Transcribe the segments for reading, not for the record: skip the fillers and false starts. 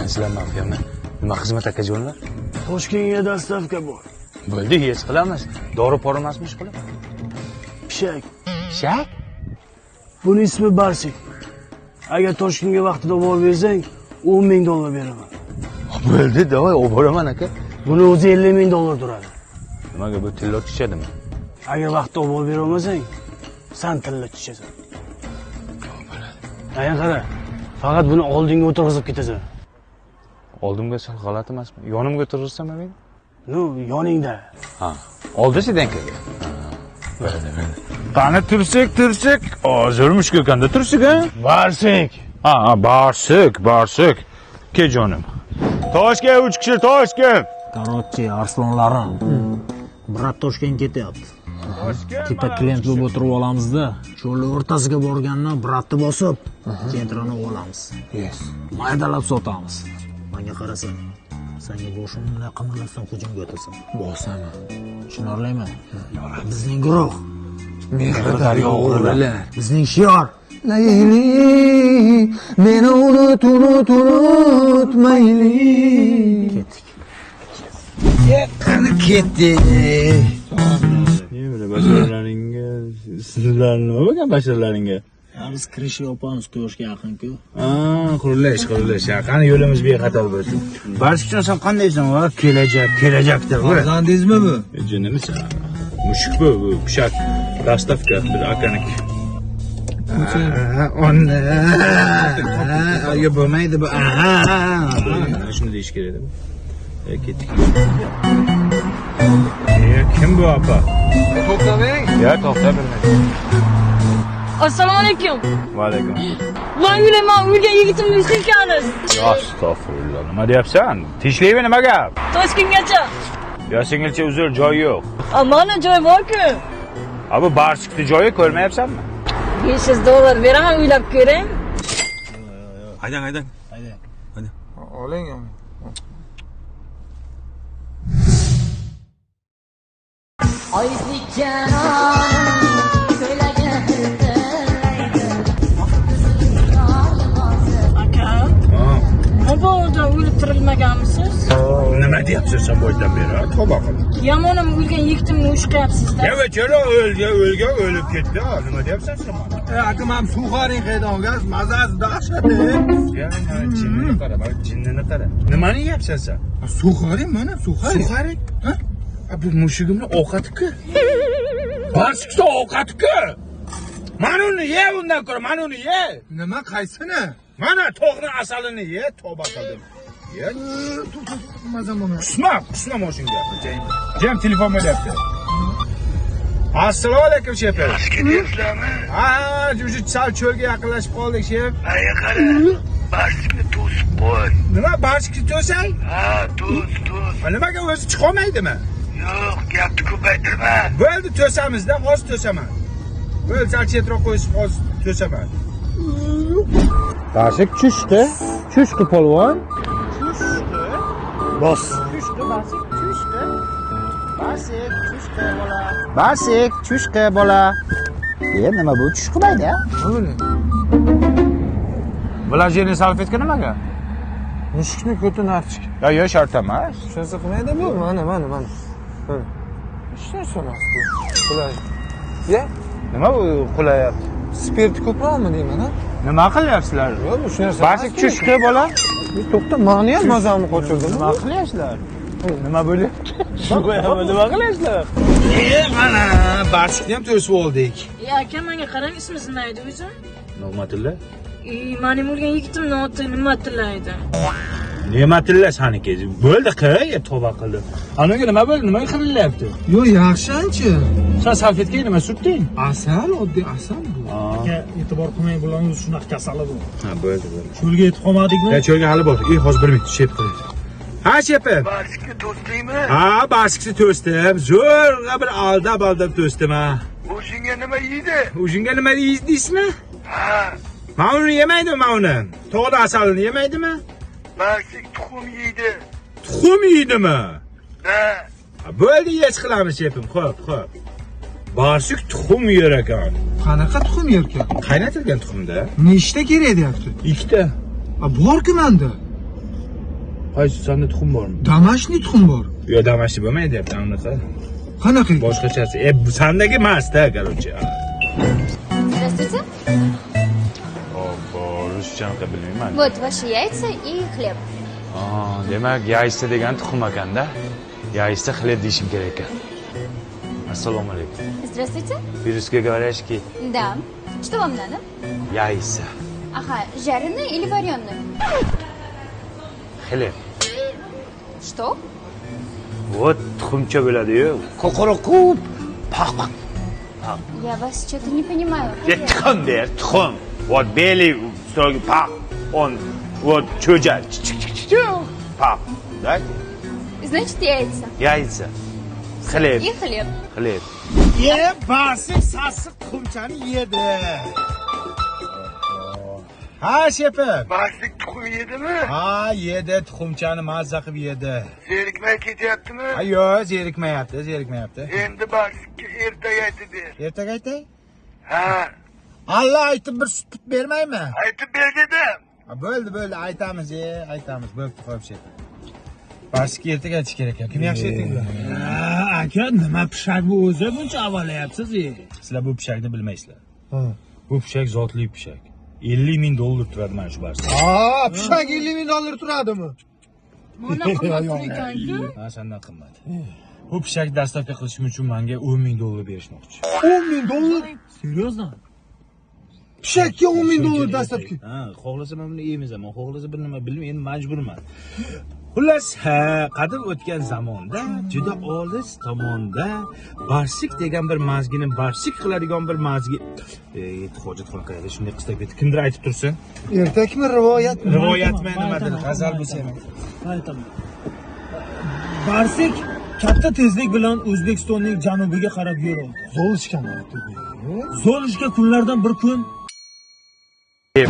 sizlar mafiyami? Nima xizmat akajonlar? Toshkentga dastavka bor. Bo'ldi, hech qilamiz. Dori pora emasmi ish qilib? Pishak. Pishak? Buni ismi Barsik. Agar Toshkentga vaqtida olib bersang, $10,000 beraman. Bo'ldi, davay, olib boraman aka. Buni o'zi $50,000 turadi. Nimaga bu tilla tushadimi? Agar vaqtida olib bera olmasang, sen tilla tushasan. Aynan qara. Faqat buni oldinga o'tirg'izib ketasan. Oldimga sal g'alati emasmi? Yonimga o'tirg'izsam men? No, yoningda. Ha. Oldisidan kelgan. Bo'ldi. Qani tursak. Hozir mushkulkanda tursak, ha? Barsik. Ha, Barsik. Kejonim. Toshga 3 kishi, Toshga. Короче, arslonlarim. Brat Toshkent ketyapti. Tipa klient bo'lib o'tirib olamizda, cho'lning o'rtasiga borgandan bratni bosib, kentrini olamiz. Yes. Maydalab sotamiz. Menga qarasang, senga boshimni qimirlasam hujumga o'tasan. Bosaman. Tushunarlimi? Bizning guruh, Mehri daryo o'g'rilar. bizning shior. Layli, meni unutmayli. Ketdik. Nima basharalaringga, sizlar nima bo'lgan basharalaringga? Biz kirish yopamiz quyoshga yaqin-ku. Qurilish. Qani yo'limiz bexato bo'lsin. Barchikjon sen qandaysan? Va kelajakda. Farzandingizmi bu? Jinimisan? Mushuk bu, pishak. Dastavka bir akanik. Onna. Ayo bo'lmaydi bu. Shuni deyish kerak edi. Ketdik. Kim bu apa? To'xtamang. Ya to'xta bilmayman. Assalomu alaykum. Va alaykum. Voy uylayman, uyga yigitimni silkamiz. Astagfirullah. Nima deyapsan? Tinchlikmi nima gap? Toshkentgacha. Ya singilcha uzr, joy yo'q. Mana joy bor-ku. Abi Barsikni joyi ko'rmayapsanmi? $500 beraman, uylab ko'ring. Haydang. Oling. Oylik janonim ko'ylagimda Aka. Mabodo o'lib tirilmaganmisiz? Nima deyapsan sen boydan beri? Tavba qil. Yamonim o'lgan yigitimni ushqayapsiz-da. Yavachola o'lgan ketdi. Nima deyapsan sen? Aka, men suxaring qaydan gaz, mazasi dahshatli. Ya, jinnini qara, bak jinnini qara. Nimani yeyapsan sen? Suxaring mana, suxaring. Suxaring? Ha? Bu mushugimni ovqati-ku. Barsikni ovqati-ku. Mana uni ye undan ko'ra, mana uni ye. Nima qaysini? Mana to'g'ri asalini ye, tavba qildim. Ye. Mazam buni. Qusma moshinga. Jam telefon bo'lyapti. Assalomu alaykum shef. Ketyapsizlarmi? Ha, juji sal cho'lga yaqinlashib qoldik shef. Aya qara. Barsikni to'sib qo'y. Nima barsikni to'sang? Ha, to's. Nimaga o'zi chiqolmaydimi? Yo'q, gapni ko'paytirma. Bo'ldi, to'samizda, hozir to'saman. Bo'ldi, sal chetroq qo'yib hozir to'saman. Barsik tushdi polvon. Bos. Barsik tushdi bola. Nima bu tush qilmaydi? Vlajeniy salfetka nimaga? Mushukni ko'tini archik. Yo, shart emas. Shunisi qilmaydi bu? Mana. Ishni so'rasdi. Qulay. Ye? Nima bu qulayapti? Spirt ko'proqmi deyman, ha? Nima qilyapsizlar? Yo'q, bu shu narsa. Barsik tushdi bola. To'xta, meni ham mazamni qochirdim. Nima qilyapsizlar? Nima bo'lyapti? Nima qilyapsizlar? Mana Barsikni ham to'sib oldik. Aka, menga qarang, ismingiz nima edi o'zi? Nig'matilla? Mening o'lgan yigitimni oti Nig'matilla edi. Ne'matilla saniki. Bo'ldi, tavba qildim. Anaga nima bo'ldi? Nima qilinyapti? Yo'q, yaxshi-anchi. Sen salfetkaga nima surtding? Asal, oddiy asal bu. Aka, e'tibor qilmang, bularning shunaqa kasali bu. Ha, bo'ldi. Cho'lga yetib qolmadikmi? Ya cho'lga hali bor. Hozir 1 minut shep qiling. Ha, shepim. Barsikni to'sdingmi? Ha, Barsikni to'sdim. Zo'rg'a bir aldab to'sdim ha. O'zingga nima yeydi? O'zingga nima deysizmi? Ha, Men uni yemaydimi, men uni? To'g'ri asalini yemaydimi? Barsik tuxum yeydi. Tuxum yeydimi? Ha, Bo'ldi, hech qilamiz shepim. Xo'p. Barsik tuxum yer ekan. Qanaqa tuxum yerkan? Qaynatilgan tuxumda. Nechta kerak deyapti? 2 ta. Bor-ku menda. Qaysi sanda tuxum bormi? Damashniy tuxum bor. Yo, damashni bo'lmaydi deyapti, anaqa. Qanaqa? Boshqachasi. Sandagi emas-da, короче. Здравствуйте. Hoppa, ruschani bilmayman. Вот ваши яйца и хлеб. Demak, yaisa degan tuxum ekanda. Yaisa xleb deyishim kerak ekan. Assalomu alaykum. Здравствуйте. По-русски говоришь ки Да. Что вам надо? yaisa, Ага, жареный или вареный? xleb. Что? Вот tuxumcha bo'ladi-yu. Qo'qoroqub, paq. Я вас что-то не понимаю. Tuxum der, tuxum. Вот белый, строгий пaq. Он вот cho'ja. Paq. Да? Значит, яйца. Yaisa. Xleb, И хлеб. xleb. Barsik sassiq tuxumchani yedi. Ha, shepi. Barsik tuxum yedimi? Ha, yedi, tuxumchani mazza qilib yedi. Zerikmay ketyaptimi? Ha, yo'q, zerikmayapti. Endi Barsikka ertaga aytib ber. Ertaga aytay? Ha, Allah aytib bir sut bermaymi? aytib ber dedim. Ha, bo'ldi, aytamiz, aytamiz. Bo'pti, qo'yib shepi. Barsikka ertaga aytish kerak ekan. Kim yaxshi aytinglar? Aka, nima pishak bu o'zi buncha avalayapsiz? Sizlar bu pishakni bilmaysizlar. Bu pishak zotli pishak. $50,000 turadi mana shu barsik. Ha, pishak $50,000 turadimi? Mana qimmat ekan-ku. Ha, sendan qimmat. Bu pishak dastavka qilishim uchun menga $10,000 berishmoqchi. $10,000? Серьезно? Pishakka $10,000 dastlabki. Ha, xohlasa men buni yeymiz, ammo xohlasa bir nima bilmayman, endi majburman. Xullas, qadim o'tgan zamonda juda olis tomonda barsik degan bir mazgini barsik qiladigan bir mazgi hojatxona qayerda shunday qistab ketdi. Kimdir aytib tursin? Ertakmi, rivoyatmi? Rivoyatmi nimadir? G'azal bo'lsa ham. Aytaman. Barsik katta tezlik bilan O'zbekistonning janubiga qarab yo'l oldi. Zolishgan. Zo'lishga kunlardan bir kun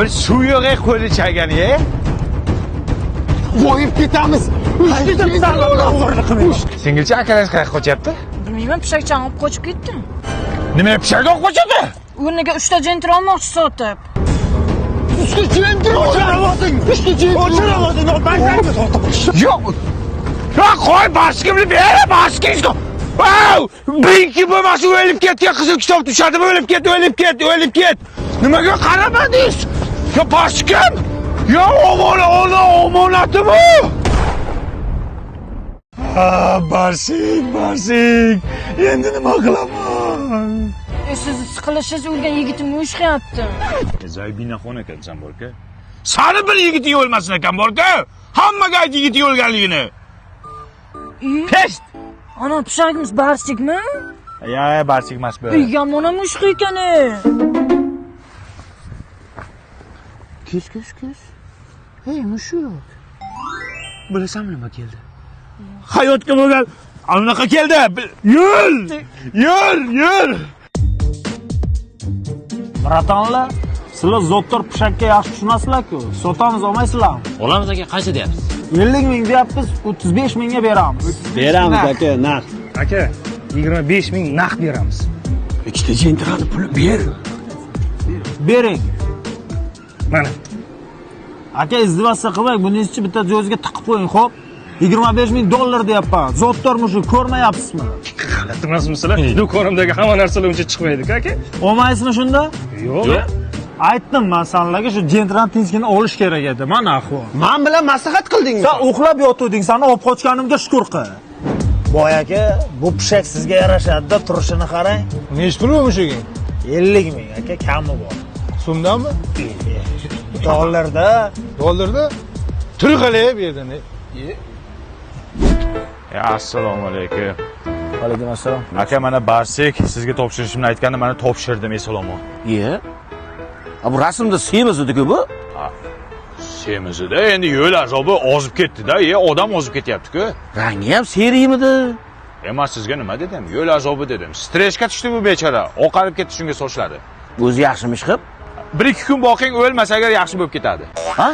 Bir suv yo'q qo'li chagani-ya. Voyib ketamiz. Singilcha akalaringiz qayerga qochyapti? Bilmayman, pishakchani olib qochib ketdi. Nima pishakni olib qochadi? O'rniga 3 ta jentra olmoqchi sotib. Yo'q. Ya qo'y boshqimni ber, boshqingizga. Vow! Birinchi bo'lmasa o'lib ketgan qizil kitob tushadi, o'lib ket. Nimaga qaramadingiz? Ya boshqim? Ya omonatimi? Barsik. Endi nima qilaman? Siz siqilishingiz o'lgan yigitimni ushlayapti. Zaybinaxon ekan sen borka. Sani bir yigiting o'lmasin ekan borka. Hammaga ayt yigiting o'lganligini. Pest! Ana pishagimiz Barsikmi? Ya, barsik emas bu. Yomon mushuk ekan. Kes. Hey, mushuk. Bilasanmi nima keldi? Hayotga bo'lgan anaqa keldi. Yur. Bratanlar, sizlar zottor pishakka yaxshi tushunasizlar-ku. Sotamiz olmaysizlarmi? Olamiz aka, qancha deyapsiz? 50 ming deyapmiz, 35 mingga beramiz. Beramiz aka, naq. Aka, 25,000 naqd beramiz. Ikkita jentrani puli ber. Bering. Mana. Aka, izdivosiya qilmang, buni ichi bitta jo'zga tiqib qo'ying, xo'p? $25,000 deyapman. Zottor mushuk ko'rmayapsizmi? G'alati emasmisizlar? Do'konimdagi hamma narsalar uncha chiqmaydi-ku aka. Olmaysizmi shunda? Yo'q. Aytdim men senlarga shu jentran tinchgina olish kerak edi. Mana ahvol. Men bilan maslahat qildingmi? Sen uxlab yotuvding, seni olib qochganimga shukr qil. Boy aka, bu pishak sizga yarashadi-da, turishini qarang. Nech pul bu mushuging? 50 ming aka, kami bor. So'mdanmi? Dollarda. Tur qalay bu yerdan. Assalomu alaykum. Alaykum assalom. Aka, mana barsik sizga topshirishimni aytganda mana topshirdim, esalomon. Bu rasmda semiz edi-ku bu? Semizida endi yo'l azobi ozib ketdi-da, odam ozib ketyapti-ku. Rangi ham seriyimidi? Emas, sizga nima dedim? Yo'l azobi dedim. Stressga tushdi bu bechora. Oqarib ketdi shunga sochlari. O'zi yaxshimish qilib? 1-2 kun boqing, o'lmasa agar yaxshi bo'lib ketadi. Ha?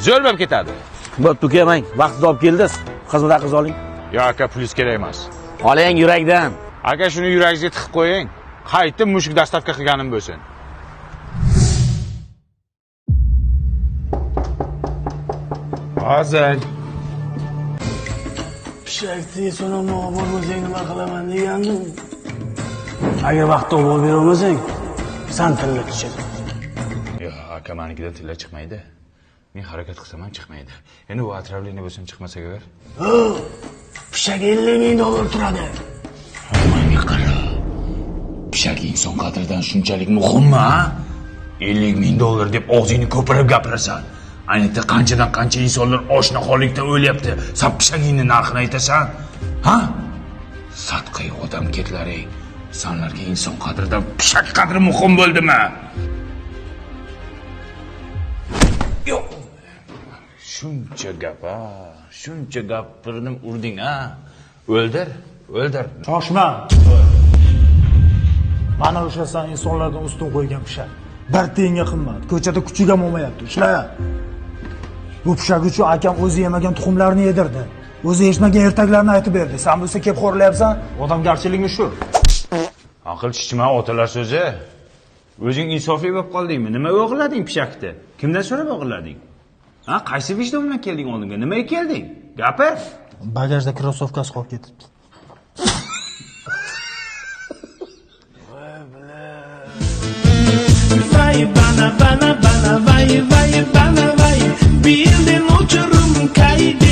Zo'r bo'lib ketadi. Bo'pti, kelmang. Vaqtida olib keldingiz. Xizmat haqingizni oling. Yo'q aka, pulingiz kerak emas. Oling yurakdan. Aka, shuni yuragingizga tiqib qo'ying. Qaytib mushuk dastavka qilganim bo'lsin. Hozir Pishakni so'ramoqqa bormasang nima qilaman degandim. Agar vaqtda olib berolmasang, san tilla tushadi. Yo'q, aka manikida tilla chiqmaydi. Men harakat qilsam ham chiqmaydi. Endi u otravleniya bo'lsa chiqmasa agar. Pishak $50,000 turadi. Menga qara. Pishak inson qadridan shunchalik muhimmi, ha? $50,000 deb og'zingni ko'pirib gapirasan. Ayniqsa qanchadan qancha insonlar oshnaxonlikda o'lyapti. Sen pishagingni narxini aytasan? Ha? Satqiy odam ketlaring. Sanlarga inson qadridan pishak qadri muhim bo'ldimi? Yo'q. Shuncha gap, ha? Shuncha gapirdim, urding, ha? O'ldir. Shoshma. Mana o'sha san insonlardan ustun qo'ygan pishak. Bir tiyinga qimmat. Ko'chada kuchiga bo'lmayapti. Ishla. Bu pishak uchun akam o'zi yemagan tuxumlarni yedirdi. O'zi yechmagan ertaklarni aytib berdi. Sen bo'lsa kelib xo'rlayapsan. Odamgarchilikmi shu? Aql chichma otalar so'zi. O'zing insofli bo'lib qoldingmi? Nima o'g'irlading pishakni? Kimdan so'rab o'g'irlading? Ha, qaysi vijdon bilan kelding oldinga? Nimaga kelding? Gapir. Bagajda krossovkasi qolib ketibdi. Vai bana bana bana vai bana vai bir yılın uçurum kaydı.